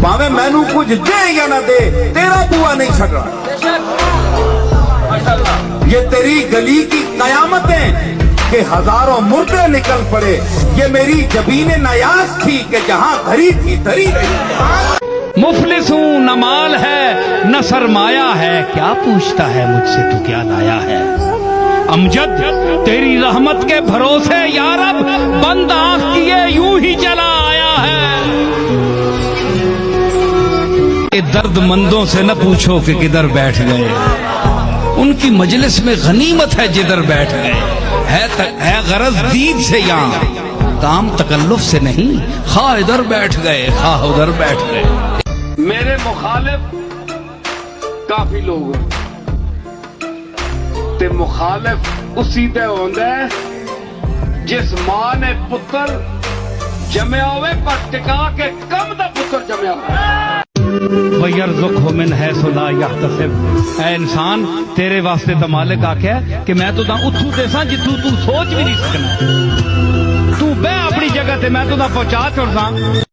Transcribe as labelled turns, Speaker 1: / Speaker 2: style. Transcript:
Speaker 1: भावे मैनू कुछ दे या ना दे, तेरा बुआ नहीं छड़ रहा। ये तेरी गली की कयामतें कि हजारों मुर्दे निकल पड़े, ये मेरी जबीने नयाज थी कि जहां धरी थी धरी रही।
Speaker 2: मुफलिस हूँ न माल है न सरमाया है, क्या पूछता है मुझसे तू क्या लाया है। अमजद तेरी रहमत के भरोसे यारब, बंद आंख किए यूं ही चला आया है। दर्दमंदों से न पूछो कि किधर बैठ गए, उनकी मजलिस में गनीमत है जिधर बैठ गए। है गरज दीद से यहाँ, काम तकल्लुफ से नहीं, खा इधर बैठ गए खा उधर बैठ गए। मेरे मुखालिफ काफी लोग ते मुखालिफ उसी दे होंदा है जिस मां ने पुत्र जमया होवे पर टिका के कम दा पुत्र जमया होवे। वयरज़ुक़हु मिन हैसु ला यहतसिब। ऐ इंसान तेरे वास्ते तो मालिक आख्या कि मैं तो उथू देसा जिथू तू सोच भी नहीं सकना। तू बह अपनी जगह ते मैं तो पहुंचा छोड़दा।